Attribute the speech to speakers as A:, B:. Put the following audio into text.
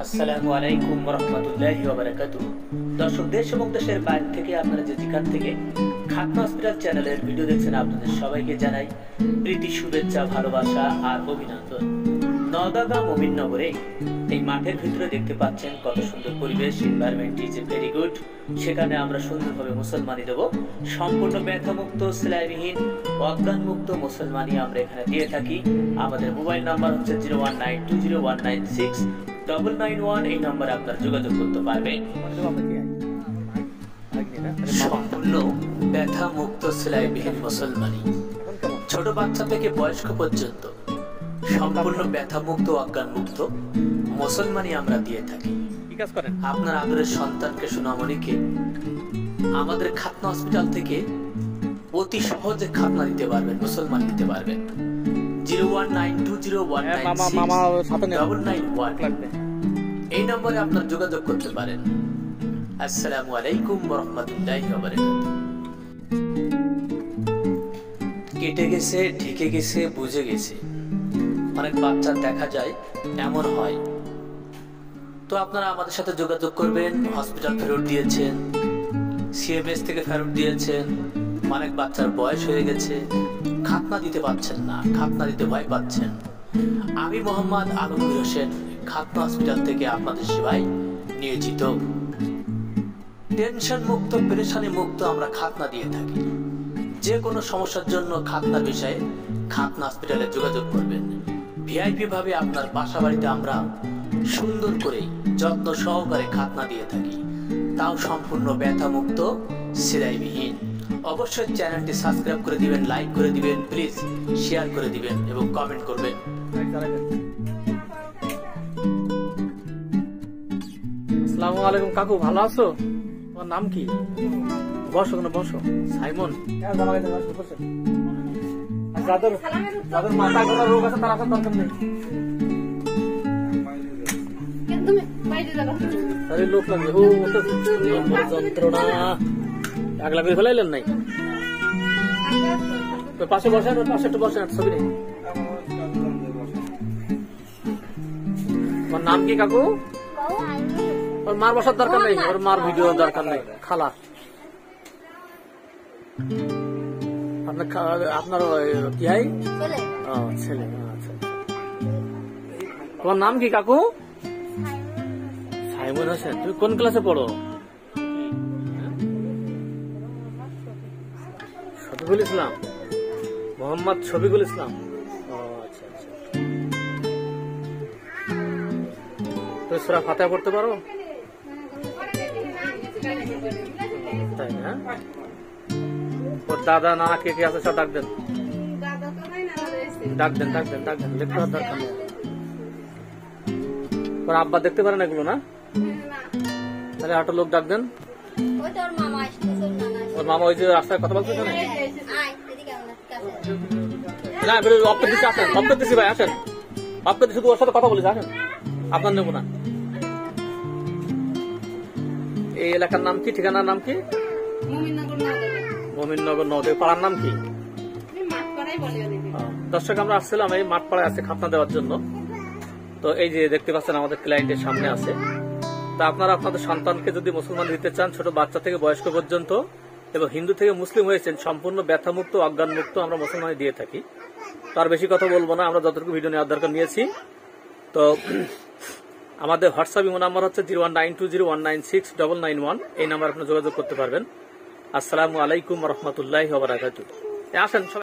A: আসসালামু আলাইকুম ওয়া রাহমাতুল্লাহি ওয়া বারাকাতুহু। দর্শক, দেশ এবং দেশের বাইরে থেকে আপনারা যেখান থেকে খাতনা হসপিটাল চ্যানেলের ভিডিও দেখছেন, আপনাদের সবাইকে জানাই প্রীতি, শুভেচ্ছা, ভালোবাসা আর অভিনন্দন। নওগাঁ মুমিননগরে এই মাঠের ভিতরে দেখতে পাচ্ছেন কত সুন্দর পরিবেশ, এনভায়রনমেন্ট ইজ ভেরি গুড। সেখানে আমরা সুন্দরভাবে মুসলমানি দেব, সম্পূর্ণ ব্যথামুক্ত, সেলাইবিহীন, অজ্ঞানমুক্ত মুসলমানি আমরা এখানে দিয়ে থাকি। আমাদের মোবাইল নাম্বার হচ্ছে 0192019691। এই নম্বরে আপনারা যোগাযোগ করতে পারবেন। সম্পূর্ণ ব্যথামুক্ত, সেলাইবিহীন মুসলমানি, ছোট বাচ্চা থেকে বয়স্ক পর্যন্ত সম্পূর্ণ ব্যথামুক্ত, অজ্ঞানমুক্ত মুসলমানি আমরা দিয়ে থাকি। আপনার আদরের সন্তানকে, সোনামণিকে আমাদের খাতনা হসপিটাল থেকে অতি সহজে খাতনা দিতে পারবেন, মুসলমান দিতে পারবেন। 0192019691 এই নম্বরে আপনার যোগাযোগ করতে পারেন। আসসালামু আলাইকুম ওয়া রাহমাতুল্লাহি ওয়া বারাকাতুহু। কেটে গেছে, ঢেকে গেছে, বুঝে গেছে, অনেক বাচ্চা দেখা যায় এমন হয়। তো আপনারা আমাদের সাথে যোগাযোগ করবেন। হসপিটাল ফেরত দিয়েছেন, সিএমএস থেকে ফেরত দিয়েছেন, অনেক বাচ্চার বয়স হয়ে গেছে, খাতনা দিতে পারছেন না, খাতনা দিতে ভয় পাচ্ছেন। আমি মোহাম্মদ আলমগীর হোসেন, খাতনা হসপিটাল থেকে আপনাদের সেবায় নিয়োজিত। টেনশন মুক্ত, পেরেশানি মুক্ত আমরা খাতনা দিয়ে থাকি। যে কোনো সমস্যার জন্য খাতনার বিষয়ে খাতনা হসপিটালে যোগাযোগ করবেন। ভিআইপি ভাবে আপনার বাসা বাড়িতে আমরা সুন্দর করে যত্ন সহকারে খাতনা দিয়ে থাকি, তাও সম্পূর্ণ ব্যথা মুক্ত, সেলাইবিহীন। অবশ্যই চ্যানেলটি সাবস্ক্রাইব করে দিবেন, লাইক করে দিবেন, প্লিজ শেয়ার করে দিবেন এবং কমেন্ট করবেন।
B: আসসালামু আলাইকুম কাকু, ভালো আছো? তোমার নাম কি? বসো না, বসো। সাইমন, যাদের মাথা ঘোরা রোগ আছে তার আসার দরকার নেই। লোক লাগে যন্ত্রণা আগলা করে ফেলাইলেন নাই। পাশে বসেন, পাশে একটু বসেন, ছবি নেই। তোমার নাম কি কাকু? ওর মার বসার দরকার নেই, ওর মার ভিডিও দরকার নেই। খালা আপনার কি হয়? ছেলে। আচ্ছা, তোমার নাম কি কাকু? সাইমন হোসেন। তুমি কোন ক্লাসে পড়ো? শফিকুল ইসলাম, মোহাম্মদ শফিকুল ইসলাম। আচ্ছা। তুমি সূরা ফাতিহা পড়তে পারো? তাই না? ওর দাদা, নানা কে কে আছে সব ডাক দেন, লিখতে দরকার নেই। ওর আব্বা দেখতে পারেন এগুলো না? তাহলে আটো লোক ডাক দেন। ওর মামা ওই যে রাস্তায় কথা বলছে না? অফ করে দিচ্ছি, আসেন। অফ করে দিচ্ছি ভাই, আসেন। অফ করে শুধু ওর সাথে কথা বলেছি, আসেন। আপনার নেবো না। এই এলাকার নাম কি, ঠিকানার নাম কি? মুমিননগর নওগাঁ। পাড়ার নাম কি? দর্শক, আমরা আসছিলাম এই মাঠ পাড়ায় আছে খাতনা দেওয়ার জন্য। তো এই যে দেখতে পাচ্ছেন আমাদের ক্লায়েন্টের সামনে আছে। তা আপনারা আপনাদের সন্তানকে যদি মুসলমান দিতে চান, ছোট বাচ্চা থেকে বয়স্ক পর্যন্ত, এবং হিন্দু থেকে মুসলিম হয়েছেন, সম্পূর্ণ ব্যথামুক্ত, অজ্ঞানমুক্ত আমরা মুসলমানি দিয়ে থাকি। তো আর বেশি কথা বলবো না, আমরা যতটুকু ভিডিও নেওয়ার দরকার নিয়েছি। তো আমাদের হোয়াটসঅ্যাপ ইমো নাম্বার হচ্ছে 0192019691। এই নাম্বার আপনি যোগাযোগ করতে পারবেন। আসসালামু আলাইকুম ওয়া রাহমাতুল্লাহি ওয়া বারাকাতুহু। আসেন।